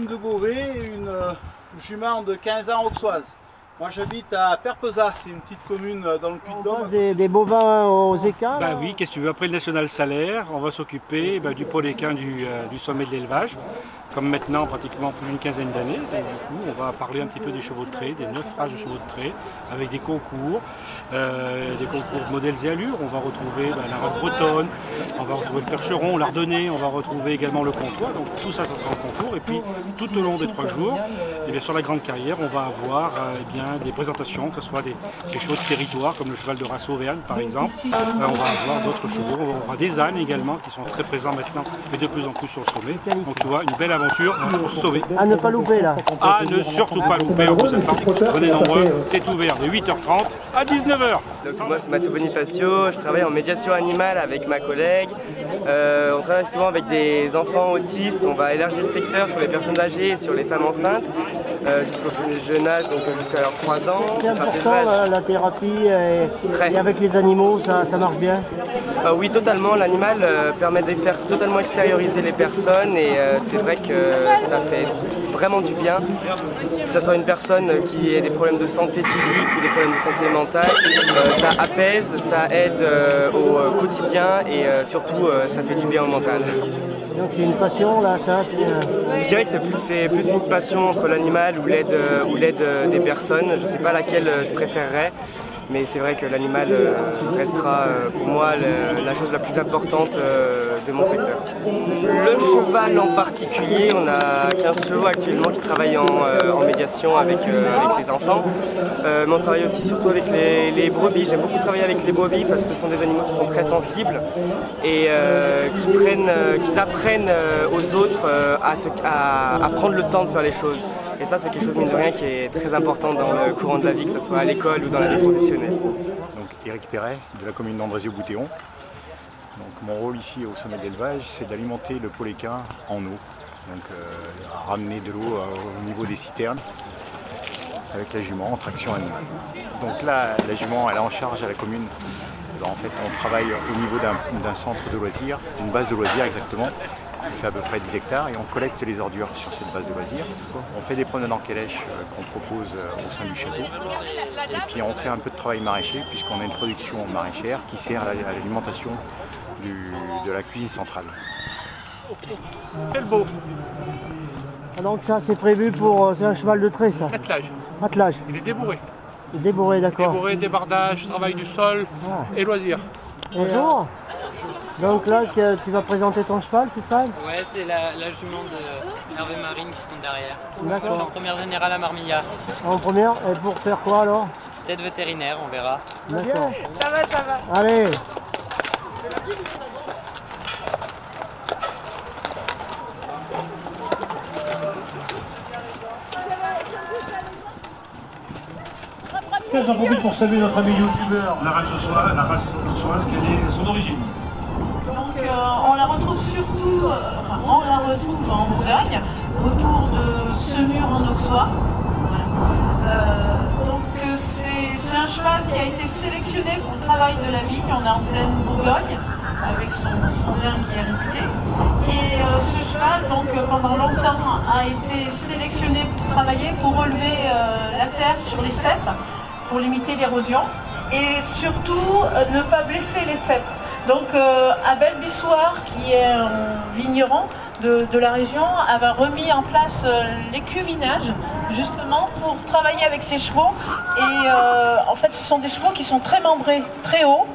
de Beauvais et une jument de 15 ans auxoise. Moi j'habite à Perpezat, c'est une petite commune dans le Puy-de-Dôme. On passe des bovins aux équins. Bah oui, qu'est-ce que tu veux? Après le national salaire, on va s'occuper du pôle équin du sommet de l'élevage, comme maintenant pratiquement plus d'une quinzaine d'années. Du coup, on va parler un petit peu des chevaux de trait, des 9 races de chevaux de trait, avec des concours modèles et allures. On va retrouver la race bretonne, on va retrouver le percheron, l'ardennais, on va retrouver également le comtois. Donc tout ça, ça sera en concours. Et puis tout au long des 3 jours, et bien, sur la grande carrière, on va avoir des présentations, que ce soit des chevaux de territoire, comme le cheval de race Auvergne par exemple. On va avoir d'autres chevaux, on aura des ânes également qui sont très présents maintenant, mais de plus en plus sur le sommet. Donc tu vois, une belle aventure pour se sauver. À ne pas louper là. À ne surtout pas louper, on vous attend. Venez nombreux, c'est ouvert de 8h30 à 19h. Moi c'est Mathieu Bonifacio, je travaille en médiation animale avec ma collègue. On travaille souvent avec des enfants autistes, on va élargir le secteur sur les personnes âgées et sur les femmes enceintes, jusqu'au plus jeune âge, donc jusqu'à leurs 3 ans. C'est important la thérapie et avec les animaux, ça marche bien. Oui, totalement. L'animal permet de faire totalement extérioriser les personnes et c'est vrai que ça fait vraiment du bien. Que ce soit une personne qui ait des problèmes de santé physique ou des problèmes de santé mentale, ça apaise, ça aide au quotidien et surtout ça fait du bien au mental. Donc c'est une passion là, ça Je dirais que c'est plus une passion entre l'animal ou l'aide des personnes. Je ne sais pas laquelle je préférerais. Mais c'est vrai que l'animal restera pour moi la chose la plus importante de mon secteur. Le cheval en particulier, on a 15 chevaux actuellement qui travaillent en médiation avec les enfants. Mais on travaille aussi surtout avec les brebis. J'aime beaucoup travailler avec les brebis parce que ce sont des animaux qui sont très sensibles et qui apprennent aux autres à prendre le temps de faire les choses. Et ça, c'est quelque chose, mine de rien, qui est très important dans le courant de la vie, que ce soit à l'école ou dans la vie professionnelle. Donc Éric Perret, de la commune d'Andrézieux-Boutéon. Donc mon rôle ici au sommet de l'élevage, c'est d'alimenter le pôle équin en eau. Donc ramener de l'eau au niveau des citernes avec la jument en traction animale. Donc là, la jument, elle est en charge à la commune. En fait, on travaille au niveau d'un centre de loisirs, d'une base de loisirs exactement, qui fait à peu près 10 hectares et on collecte les ordures sur cette base de loisirs. On fait des promenades en calèche qu'on propose au sein du château. Et puis on fait un peu de travail maraîcher puisqu'on a une production maraîchère qui sert à l'alimentation de la cuisine centrale. Quel beau! Donc ça c'est prévu pour... c'est un cheval de trait ça? Attelage. Attelage. Il est débourré. Débourré, d'accord. Débourré, débardage, travail du sol et loisirs. Bonjour. Donc là, tu vas présenter ton cheval, c'est ça? Ouais, c'est la jument de Hervé Marine qui sont derrière. D'accord. C'est en première générale à Marmilla. En première, et pour faire quoi alors? Peut-être vétérinaire, on verra. D'accord. Ça va. Allez. J'en profite pour saluer notre ami youtubeur, la race auxoise, quelle est son origine. Donc on la retrouve surtout, on la retrouve en Bourgogne, autour de Semur en Auxois. Donc c'est un cheval qui a été sélectionné pour le travail de la vigne. On est en pleine Bourgogne, avec son vin qui est réputé. Et ce cheval, donc pendant longtemps, a été sélectionné pour travailler, pour relever la terre sur les ceps, pour limiter l'érosion et surtout ne pas blesser les ceps. Donc Abel Bissoir, qui est un vigneron de la région, avait remis en place l'écuvinage justement pour travailler avec ces chevaux. Et en fait ce sont des chevaux qui sont très membrés, très hauts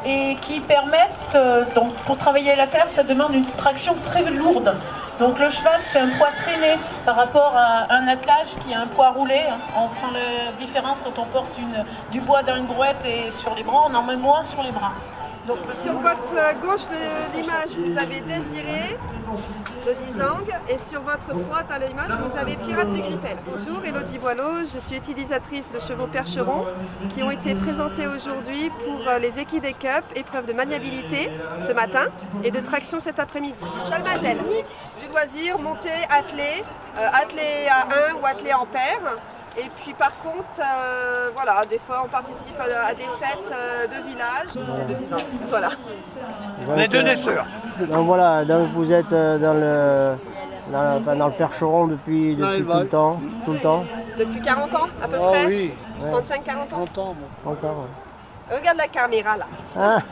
et qui permettent, donc pour travailler la terre, ça demande une traction très lourde. Donc le cheval, c'est un poids traîné par rapport à un attelage qui a un poids roulé. On prend la différence quand on porte du bois dans une brouette et sur les bras, on en met moins sur les bras. Donc, sur votre gauche de l'image, vous avez Désiré de Dizang et sur votre droite à l'image, vous avez Pirate du Grippel. Bonjour, Elodie Boileau, je suis utilisatrice de chevaux percherons qui ont été présentés aujourd'hui pour les Equidés Cup, épreuve de maniabilité ce matin et de traction cet après-midi. Chalmazel, du loisir, monté, attelé, attelé à 1 ou attelé en paire. Et puis par contre, voilà, des fois on participe à des fêtes de village. De 10 ans. Voilà. On est deux des sœurs. Donc voilà, donc vous êtes dans dans le Percheron depuis tout le temps. Tout le temps. Depuis 40 ans à peu près oui. 35-40 ans 30 ans. Regarde la caméra là.